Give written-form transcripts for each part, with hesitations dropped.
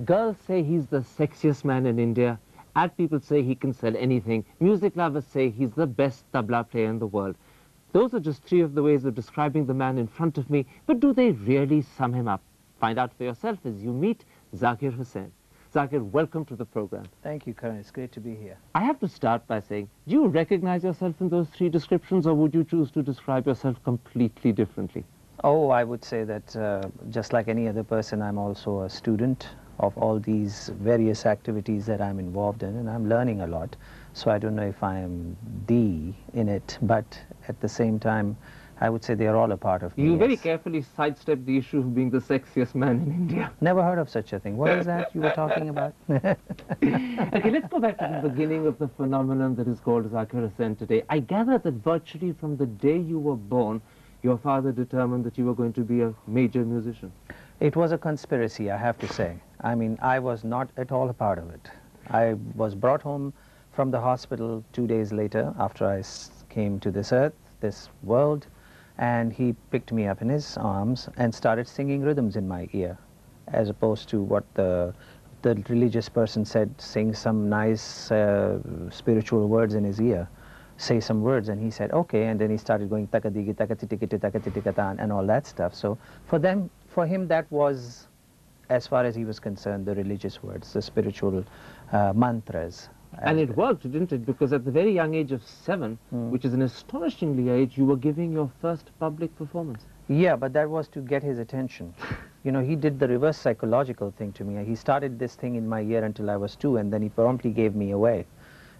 Girls say he's the sexiest man in India. Ad people say he can sell anything. Music lovers say he's the best tabla player in the world. Those are just three of the ways of describing the man in front of me, but do they really sum him up? Find out for yourself as you meet Zakir Hussain. Zakir, welcome to the program. Thank you, Karan. It's great to be here. I have to start by saying, do you recognize yourself in those three descriptions, or would you choose to describe yourself completely differently? Oh, I would say that just like any other person, I'm also a student of all these various activities that I'm involved in, and I'm learning a lot. So I don't know if I am the in it, but at the same time, I would say they are all a part of me. You yes. very carefully sidestepped the issue of being the sexiest man in India. Never heard of such a thing. What is that you were talking about? Okay, let's go back to the beginning of the phenomenon that is called Zakir Hussain today. I gather that virtually from the day you were born, your father determined that you were going to be a major musician. It was a conspiracy, I have to say. I mean, I was not at all a part of it. I was brought home from the hospital 2 days later after I came to this earth, this world, and he picked me up in his arms and started singing rhythms in my ear, as opposed to what the religious person said, sing some nice spiritual words in his ear, say some words, and he said, okay, and then he started going takadigi, takatitikiti, takatitikatan, and all that stuff. So for him, that was, as far as he was concerned, the religious words, the spiritual mantras. And it worked, didn't it? Because at the very young age of 7, which is an astonishingly age, you were giving your first public performance. Yeah, but that was to get his attention. You know, he did the reverse psychological thing to me. He started this thing in my ear until I was 2, and then he promptly gave me away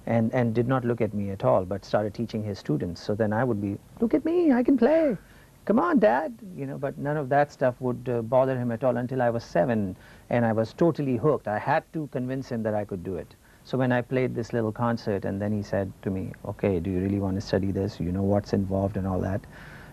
and did not look at me at all, but started teaching his students. So then I would be, look at me, I can play. Come on, Dad. You know, but none of that stuff would bother him at all until I was 7, and I was totally hooked. I had to convince him that I could do it. So when I played this little concert, and then he said to me, okay, do you really want to study this? You know what's involved and all that?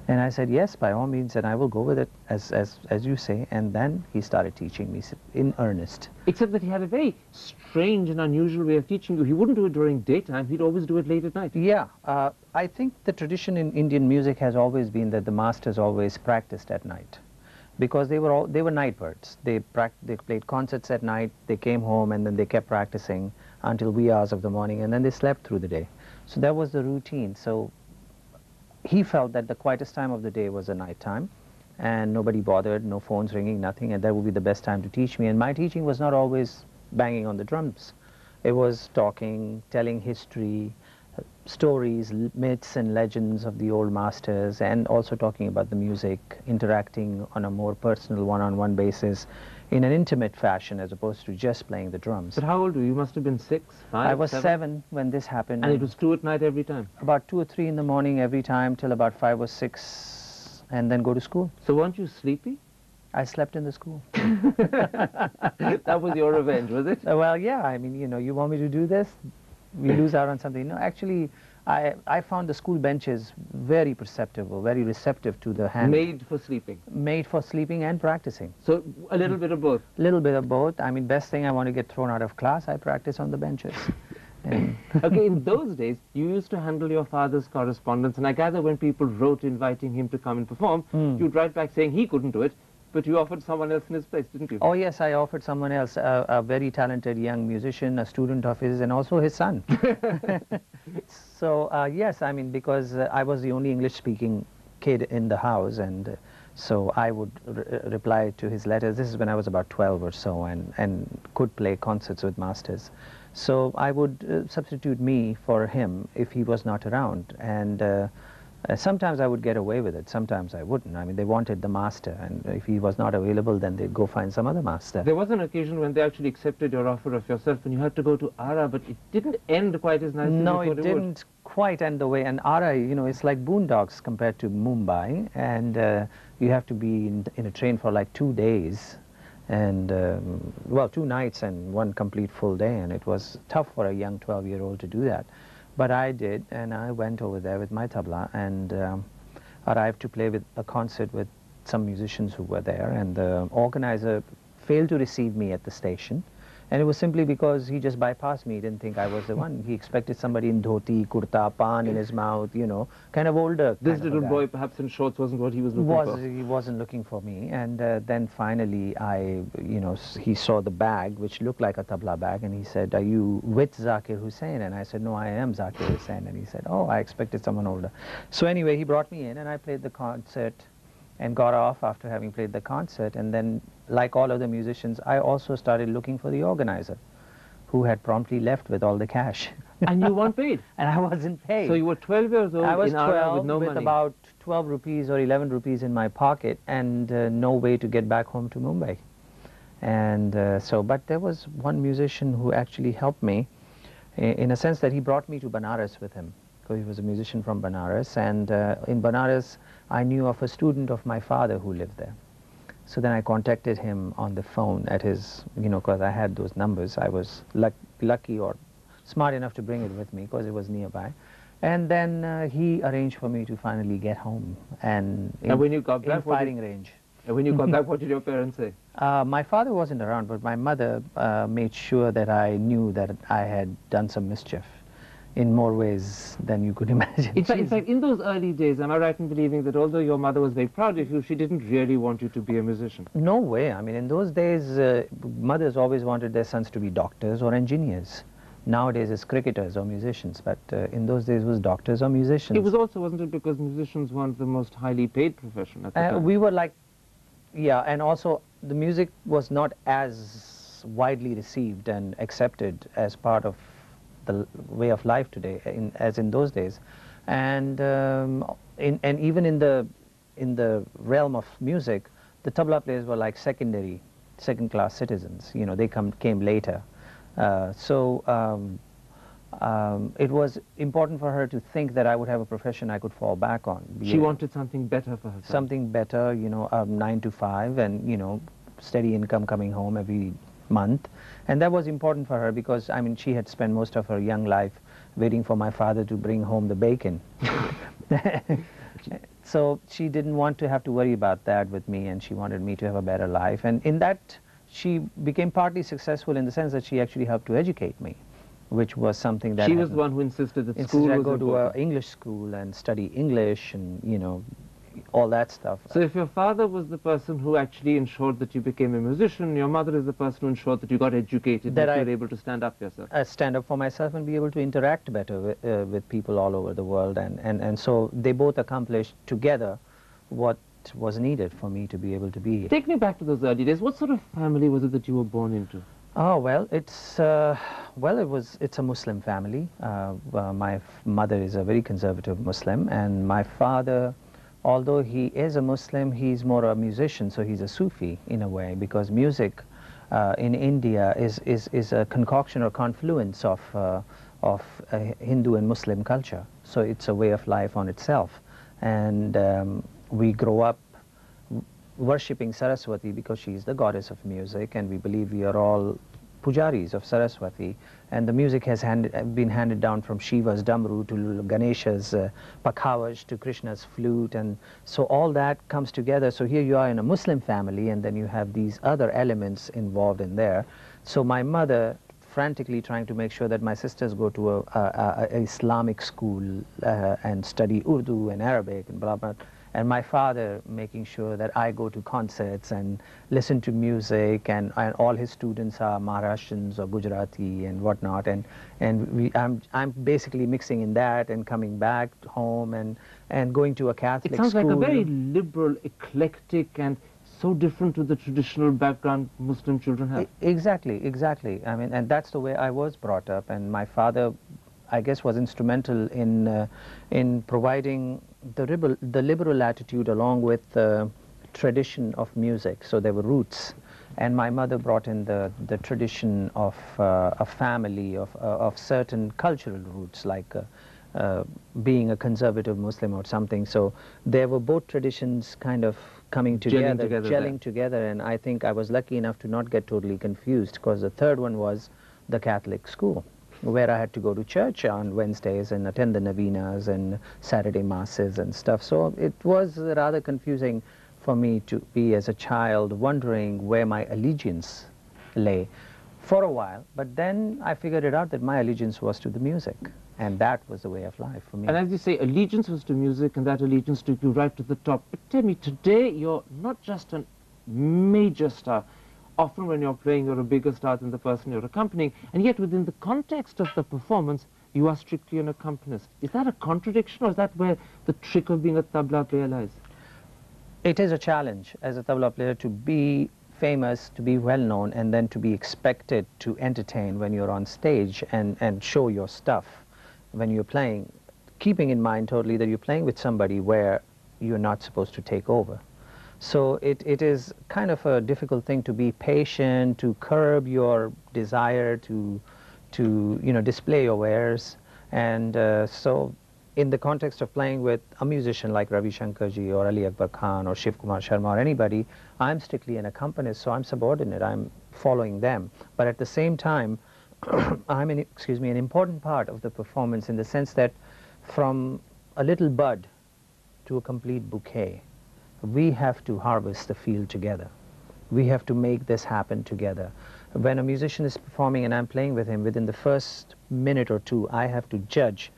And I said, yes, by all means, and I will go with it, as you say. And then he started teaching me in earnest. Except that he had a very strange and unusual way of teaching you. He wouldn't do it during daytime, he'd always do it late at night. Yeah, I think the tradition in Indian music has always been that the masters always practiced at night, because they were night birds. They played concerts at night, they came home, and then they kept practicing until wee hours of the morning, and then they slept through the day. So that was the routine. So he felt that the quietest time of the day was the night time, and nobody bothered, no phones ringing, nothing, and that would be the best time to teach me. And my teaching was not always banging on the drums. It was talking, telling history, stories, myths and legends of the old masters, and also talking about the music, interacting on a more personal one-on-one basis in an intimate fashion as opposed to just playing the drums. But how old were you? You must have been 6, 5, I was 7? 7 when this happened. And it was 2 at night every time? About 2 or 3 in the morning every time till about 5 or 6, and then go to school. So weren't you sleepy? I slept in the school. That was your revenge, was it? Well, yeah, I mean, you know, you want me to do this? We lose out on something. No, actually, I found the school benches very perceptible, very receptive to the hand. Made for sleeping? Made for sleeping and practicing. So a little bit of both? A little bit of both. I mean, best thing I want to get thrown out of class, I practice on the benches. Okay, in those days, you used to handle your father's correspondence, and I gather when people wrote inviting him to come and perform, you'd write back saying he couldn't do it, but you offered someone else in his place, didn't you? Oh yes, I offered someone else, a very talented young musician, a student of his, and also his son. So yes, I mean, because I was the only English-speaking kid in the house, and so I would reply to his letters. This is when I was about 12 or so, and could play concerts with masters. So I would substitute me for him if he was not around, and sometimes I would get away with it, sometimes I wouldn't. I mean, they wanted the master, and if he was not available, then they'd go find some other master. There was an occasion when they actually accepted your offer of yourself, and you had to go to Ara, but it didn't end quite as nicely. No, it didn't quite end the way. And Ara, you know, it's like boondocks compared to Mumbai, and you have to be in a train for like 2 days, and well, 2 nights and 1 complete full day, and it was tough for a young 12-year-old to do that. But I did, and I went over there with my tabla and arrived to play with a concert with some musicians who were there, and the organizer failed to receive me at the station, And it was simply because he just bypassed me. He didn't think I was the one. He expected somebody in dhoti, kurta, pan in his mouth, you know, kind of older. This kind of a little guy. boy, perhaps in shorts, wasn't what he was looking for. He wasn't looking for me. And then finally, he saw the bag, which looked like a tabla bag, and he said, "Are you with Zakir Hussain?" And I said, "No, I am Zakir Hussain." And he said, "Oh, I expected someone older." So anyway, he brought me in, and I played the concert and got off after having played the concert. And then, like all other musicians, I also started looking for the organizer, who had promptly left with all the cash. And you weren't paid? And I wasn't paid. So you were 12 years old I was in Agra 12 with no with money. about 12 rupees or 11 rupees in my pocket, and no way to get back home to Mumbai. And but there was one musician who actually helped me, in a sense that he brought me to Banaras with him, because he was a musician from Banaras. And in Banaras, I knew of a student of my father who lived there. So then I contacted him on the phone at his, because I had those numbers. I was lucky or smart enough to bring it with me because it was nearby. And then he arranged for me to finally get home. And when you got back, in firing range. And when you got back, what did your parents say? My father wasn't around, but my mother made sure that I knew that I had done some mischief in more ways than you could imagine. In fact, in those early days, am I right in believing that although your mother was very proud of you, she didn't really want you to be a musician? No way. I mean, in those days, mothers always wanted their sons to be doctors or engineers. Nowadays, it's cricketers or musicians, but in those days, it was doctors or musicians. It was also, wasn't it, because musicians weren't the most highly paid profession at the time? We were like, yeah, and also the music was not as widely received and accepted as part of the way of life today as in those days. And even in the realm of music, the tabla players were like second-class citizens. They came later. It was important for her to think that I would have a profession I could fall back on. She wanted something better for herself. Something better, 9 to 5, and steady income coming home every month. And that was important for her because, I mean, she had spent most of her young life waiting for my father to bring home the bacon. So she didn't want to have to worry about that with me, and she wanted me to have a better life. And in that, she became partly successful in the sense that she actually helped to educate me, which was something that... She was the one who insisted that school was go important. to an English school and study English and, all that stuff. So if your father was the person who actually ensured that you became a musician, your mother is the person who ensured that you got educated, that you were able to stand up for yourself. Stand up for myself and be able to interact better with people all over the world. And so they both accomplished together what was needed for me to be able to be here. Take me back to those early days. What sort of family was it that you were born into? Oh, well, it's a Muslim family. My mother is a very conservative Muslim, and my father, although he is a Muslim, he's more a musician, so he's a Sufi in a way, because music in India is a concoction or confluence of Hindu and Muslim culture. So it's a way of life on itself. And we grow up worshipping Saraswati because she's the goddess of music, and we believe we are all pujaris of Saraswati, and the music has been handed down from Shiva's damru to Ganesha's pakhavaj to Krishna's flute, and so all that comes together. So here you are in a Muslim family, and then you have these other elements involved in there. So my mother, frantically trying to make sure that my sisters go to a Islamic school and study Urdu and Arabic and blah blah, and my father making sure that I go to concerts and listen to music, and all his students are Maharashtrians or Gujarati and whatnot, and I'm basically mixing in that and coming back home and going to a Catholic school. It sounds like a very liberal, eclectic, and so different to the traditional background Muslim children have. Exactly. I mean, and that's the way I was brought up, and my father, I guess, was instrumental in providing the liberal attitude along with the tradition of music. So there were roots, and my mother brought in the tradition of a family of certain cultural roots, like being a conservative Muslim or something. So there were both traditions kind of coming together, gelling together, and I think I was lucky enough to not get totally confused, because the third one was the Catholic school, where I had to go to church on Wednesdays and attend the novenas and Saturday masses and stuff. So it was rather confusing for me to be, as a child, wondering where my allegiance lay. for a while, but then I figured it out that my allegiance was to the music, and that was the way of life for me. And as you say, allegiance was to music, and that allegiance took you right to the top. But tell me, today you're not just a major star. Often when you're playing, you're a bigger star than the person you're accompanying, and yet within the context of the performance, you are strictly an accompanist. Is that a contradiction, or is that where the trick of being a tabla player lies? It is a challenge as a tabla player to be famous, to be well known, and then to be expected to entertain when you're on stage and show your stuff when you're playing, keeping in mind totally that you're playing with somebody where you're not supposed to take over. So it is kind of a difficult thing to be patient, to curb your desire to display your wares, and so in the context of playing with a musician like Ravi Shankar ji or Ali Akbar Khan or Shiv Kumar Sharma or anybody, I'm strictly an accompanist, so I'm subordinate, I'm following them. But at the same time, I'm an important part of the performance in the sense that from a little bud to a complete bouquet, we have to harvest the field together. We have to make this happen together. When a musician is performing and I'm playing with him, within the first minute or two, I have to judge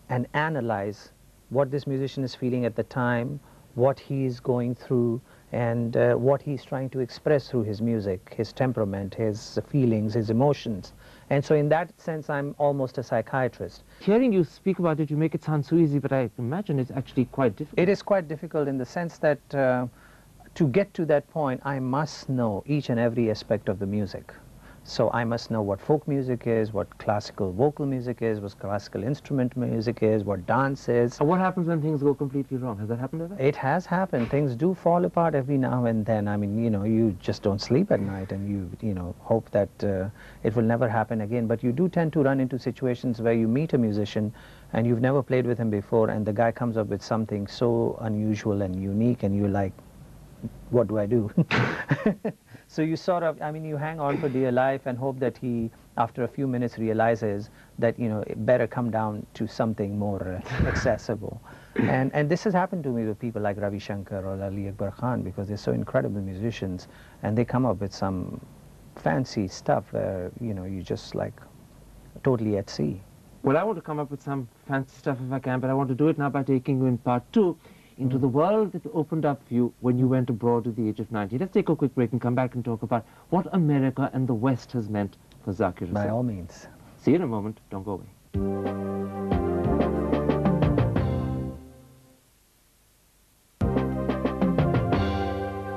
and analyze what this musician is feeling at the time, what he's going through, and what he's trying to express through his music, his temperament, his feelings, his emotions. And so in that sense, I'm almost a psychiatrist. Hearing you speak about it, you make it sound so easy, but I imagine it's actually quite difficult. It is quite difficult in the sense that to get to that point, I must know each and every aspect of the music. So I must know what folk music is, what classical vocal music is, what classical instrument music is, what dance is. And what happens when things go completely wrong? Has that happened ever? It has happened. Things do fall apart every now and then. I mean, you just don't sleep at night and you hope that it will never happen again. But you do tend to run into situations where you meet a musician and you've never played with him before, and the guy comes up with something so unusual and unique, and you're like, what do I do? So you sort of, you hang on for dear life and hope that he, after a few minutes, realizes that, it better come down to something more accessible. And this has happened to me with people like Ravi Shankar or Ali Akbar Khan, because they're so incredible musicians, and they come up with some fancy stuff where, you just like totally at sea. Well, I want to come up with some fancy stuff if I can, but I want to do it now by taking you in part two into the world that opened up for you when you went abroad at the age of 19. Let's take a quick break and come back and talk about what America and the West has meant for Zakir Hussain. By all means. See you in a moment. Don't go away.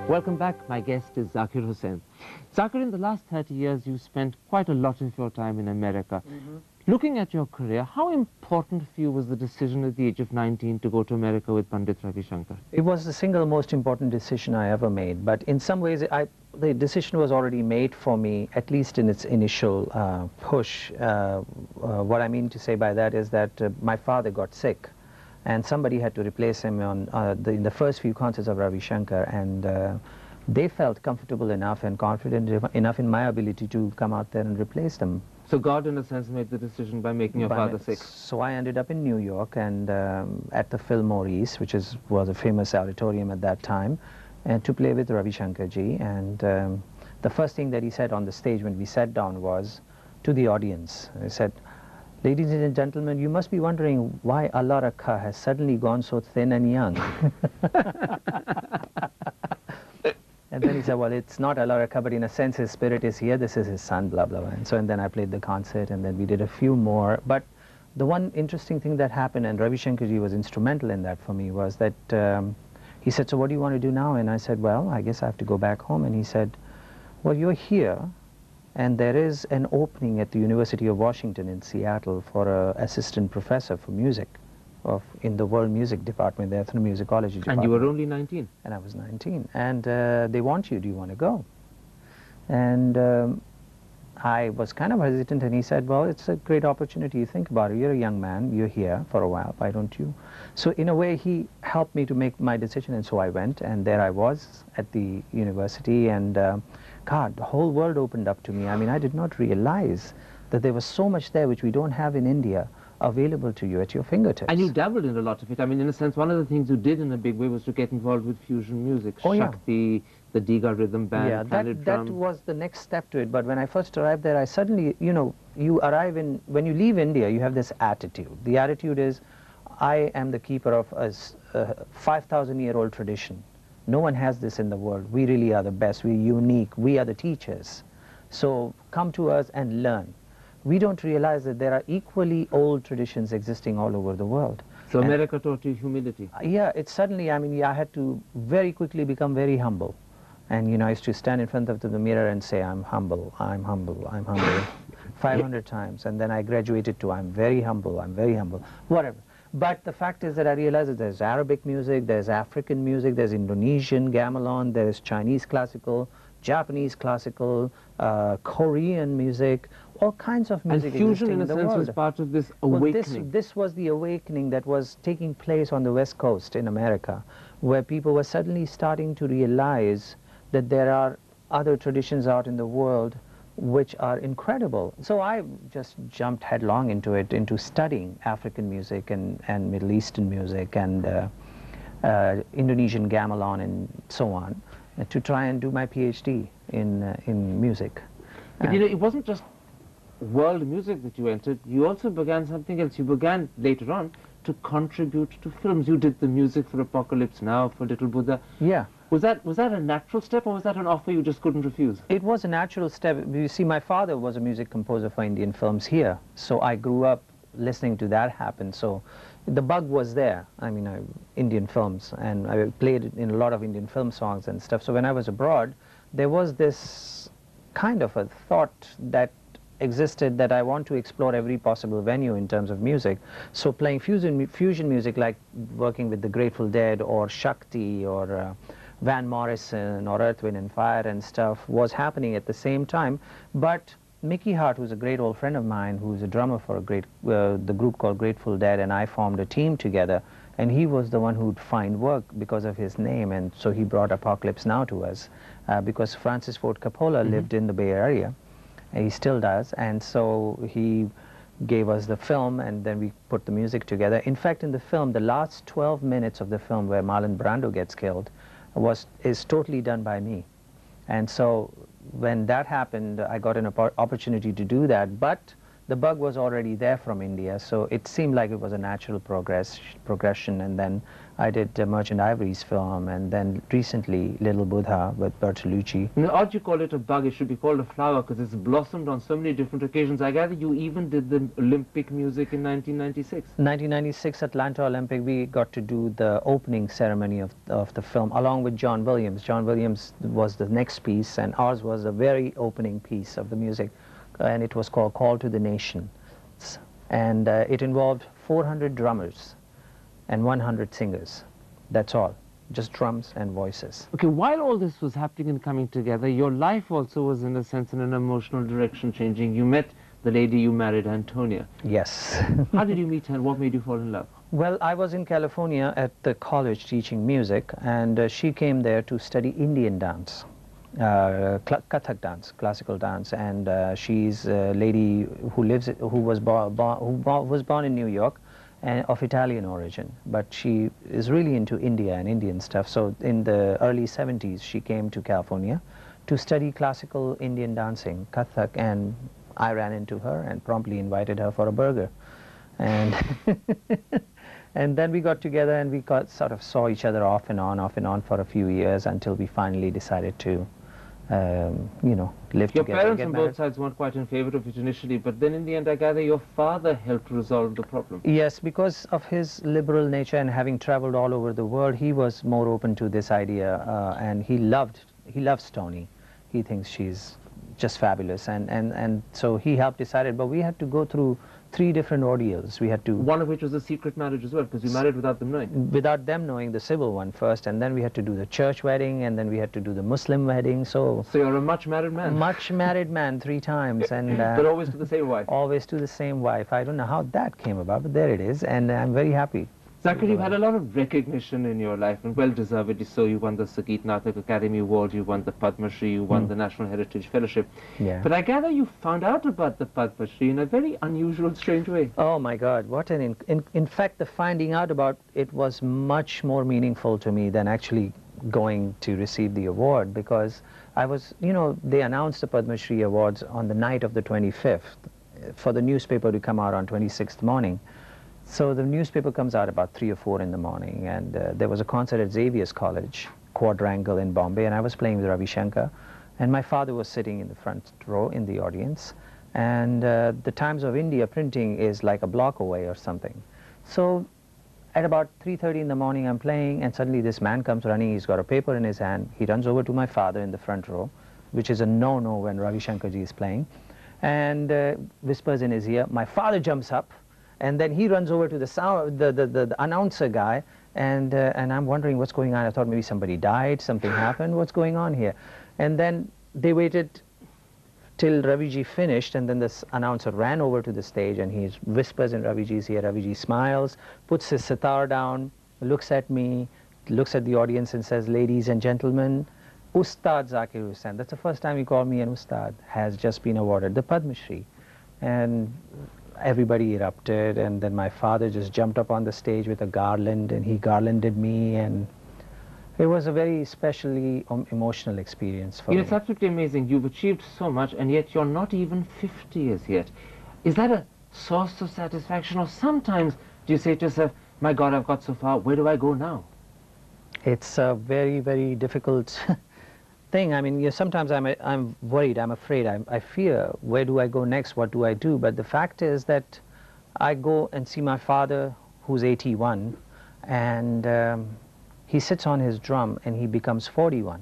Welcome back. My guest is Zakir Hussain. Zakir, in the last 30 years, you spent quite a lot of your time in America. Looking at your career, how important for you was the decision at the age of 19 to go to America with Pandit Ravi Shankar? It was the single most important decision I ever made, but in some ways the decision was already made for me, at least in its initial push. What I mean to say by that is that my father got sick, and somebody had to replace him in the first few concerts of Ravi Shankar, and they felt comfortable enough and confident enough in my ability to come out there and replace them. So God, in a sense, made the decision by making your father sick. So I ended up in New York and at the Fillmore East, which was a famous auditorium at that time, and to play with Ravi Shankar ji. And the first thing that he said on the stage when we sat down was to the audience. He said, "Ladies and gentlemen, you must be wondering why Allah Rakha has suddenly gone so thin and young." And then he said, well, it's not Allah Rakha, but in a sense his spirit is here, this is his son, blah, blah, blah. And then I played the concert, and then we did a few more. But the one interesting thing that happened, and Ravi Shankar ji was instrumental in that for me, was that he said, so what do you want to do now? And I said, well, I guess I have to go back home. And he said, well, you're here, and there is an opening at the University of Washington in Seattle for an assistant professor for music in the world music department, the ethnomusicology department. And you were only 19? And I was 19. And they want you, do you want to go? And I was kind of hesitant, and he said, well, it's a great opportunity, you think about it, you're a young man, you're here for a while, why don't you? So in a way, he helped me to make my decision, and so I went, and there I was at the university, and God, the whole world opened up to me. I mean, I did not realize that there was so much there which we don't have in India, available to you at your fingertips. And you dabbled in a lot of it. I mean, in a sense, one of the things you did in a big way was to get involved with fusion music. Oh, Shakti, the Diga rhythm band, Yeah, planet that drum. was the next step to it. But when I first arrived there, I suddenly, you know, when you leave India, you have this attitude. The attitude is, I am the keeper of a 5,000-year-old tradition. No one has this in the world. We really are the best. We're unique. We are the teachers. So come to us and learn. We don't realize that there are equally old traditions existing all over the world. So And America taught you humility. yeah, it's suddenly, I mean, yeah, I had to very quickly become very humble. And, you know, I used to stand in front of the mirror and say, I'm humble, I'm humble, I'm humble, 500 times. And then I graduated to, I'm very humble, whatever. But the fact is that I realized that there's Arabic music, there's African music, there's Indonesian gamelan, there's Chinese classical, Japanese classical, Korean music, all kinds of music And fusion, existing in a the sense, world. was part of this Well, awakening. this was the awakening that was taking place on the West Coast in America, where people were suddenly starting to realize that there are other traditions out in the world which are incredible. So I just jumped headlong into it, into studying African music and Middle Eastern music and Indonesian gamelan and so on, to try and do my PhD in music. But you know, it wasn't just world music that you entered, you also began something else. You began later on to contribute to films. You did the music for Apocalypse Now, for Little Buddha. Yeah. Was that a natural step, or was that an offer you just couldn't refuse? It was a natural step. You see, my father was a music composer for Indian films here, so I grew up listening to that happen. So the bug was there. I mean, Indian films, and I played in a lot of Indian film songs and stuff. So when I was abroad, there was this kind of a thought that existed that I want to explore every possible venue in terms of music. So playing fusion music, like working with the Grateful Dead or Shakti or Van Morrison or Earth, Wind and Fire and stuff, was happening at the same time. But Mickey Hart, who's a great old friend of mine, who's a drummer for the group called Grateful Dead, and I formed a team together, and he was the one who'd find work because of his name, and so he brought Apocalypse Now to us, because Francis Ford Coppola lived in the Bay Area. He still does, and so he gave us the film, and then we put the music together. In fact, in the film, the last 12 minutes of the film where Marlon Brando gets killed is totally done by me. And so when that happened, I got an opportunity to do that, but the bug was already there from India, so it seemed like it was a natural progression. And then I did Merchant Ivory's film, and then recently Little Buddha with Bertolucci. Now, ought you call it a bug? It should be called a flower, because it's blossomed on so many different occasions. I gather you even did the Olympic music in 1996. 1996 Atlanta Olympic, we got to do the opening ceremony of the film along with John Williams. John Williams was the next piece, and ours was the very opening piece of the music, and it was called Call to the Nation. And it involved 400 drummers and 100 singers. That's all. Just drums and voices. Okay, while all this was happening and coming together, your life also was, in a sense, in an emotional direction changing. You met the lady you married, Antonia. Yes. How did you meet her, and what made you fall in love? Well, I was in California at the college teaching music, and she came there to study Indian dance. Kathak dance, classical dance, and she's a lady who was born in New York and of Italian origin, but she is really into India and Indian stuff. So in the early 70s, she came to California to study classical Indian dancing, Kathak, and I ran into her and promptly invited her for a burger. And and then we got together, and we sort of saw each other off and on for a few years, until we finally decided to you know, live Your together. parents on both sides weren't quite in favor of it initially, but then in the end, I gather your father helped resolve the problem. Yes, because of his liberal nature and having traveled all over the world, he was more open to this idea, and he loves Tony. He thinks she's just fabulous, and so he helped decide it, but we had to go through 3 different ordeals. We had to... One of which was a secret marriage as well, because you married without them knowing. Without them knowing, the civil one first, and then we had to do the church wedding, and then we had to do the Muslim wedding, so... So you're a much married man. Much married man, 3 times, and... but always to the same wife. Always to the same wife. I don't know how that came about, but there it is, and I'm very happy. Zakir, you've had a lot of recognition in your life, and well-deservedly so. You won the Sangeet Natak Academy Award, you won the Padma Shri, you won the National Heritage Fellowship. Yeah. But I gather you found out about the Padma Shri in a very unusual, strange way. Oh my God, what an... In fact, the finding out about it was much more meaningful to me than actually going to receive the award, because I was, you know, they announced the Padma Shri Awards on the night of the 25th for the newspaper to come out on 26th morning. So the newspaper comes out about 3 or 4 in the morning, and there was a concert at Xavier's College, Quadrangle in Bombay, and I was playing with Ravi Shankar, and my father was sitting in the front row in the audience, and the Times of India printing is like a block away or something. So at about 3:30 in the morning I'm playing, and suddenly this man comes running. He's got a paper in his hand. He runs over to my father in the front row, which is a no-no when Ravi Shankar ji is playing, and whispers in his ear. My father jumps up, and then he runs over to the announcer guy, and I'm wondering what's going on. I thought maybe somebody died, something happened, what's going on here? And then they waited till Ravi ji finished, and then this announcer ran over to the stage, and he whispers in Ravi ji's ear. Ravi ji smiles, puts his sitar down, looks at me, looks at the audience and says, "Ladies and gentlemen, Ustad Zakir Hussain," that's the first time he called me an Ustad, has just been awarded the Padma Shri. And everybody erupted, and then my father just jumped up on the stage with a garland, and he garlanded me, and it was a very specially emotional experience for me. It's absolutely amazing. You've achieved so much, and yet you're not even 50 years yet. Is that a source of satisfaction, or sometimes do you say to yourself, my God, I've got so far, where do I go now? It's a very, very difficult thing. I mean, sometimes I'm worried, I'm afraid, I fear, where do I go next, what do I do? But the fact is that I go and see my father, who's 81, and he sits on his drum and he becomes 41.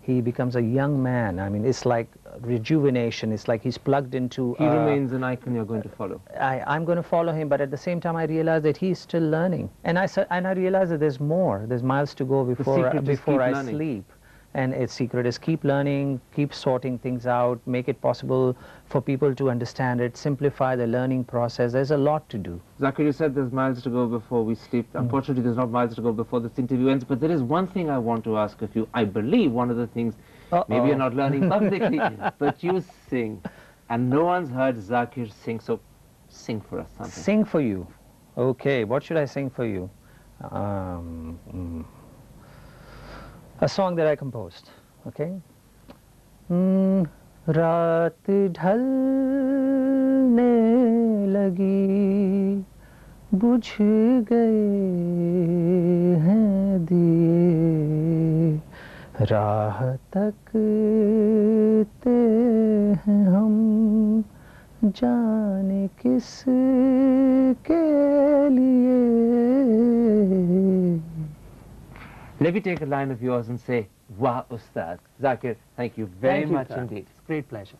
He becomes a young man. I mean, it's like rejuvenation. It's like he's plugged into... He remains an icon you're going to follow. I'm going to follow him, but at the same time I realize that he's still learning. And I realize that there's more. There's miles to go before I sleep. And its secret is keep learning, keep sorting things out, make it possible for people to understand it, simplify the learning process. There's a lot to do. Zakir, you said there's miles to go before we sleep. Unfortunately, there's not miles to go before this interview ends, but there is one thing I want to ask of you. I believe one of the things, maybe you're not learning publicly, but you sing, and no one's heard Zakir sing, so sing for us something. Sing for you. Okay, what should I sing for you? A song that I composed, okay? रात ढलने लगी, बुझ गए हैं दिए, राह तकते हैं हम, जाने किस के लिए. Let me take a line of yours and say, Wah Ustad. Zakir, thank you very much indeed. It's a great pleasure.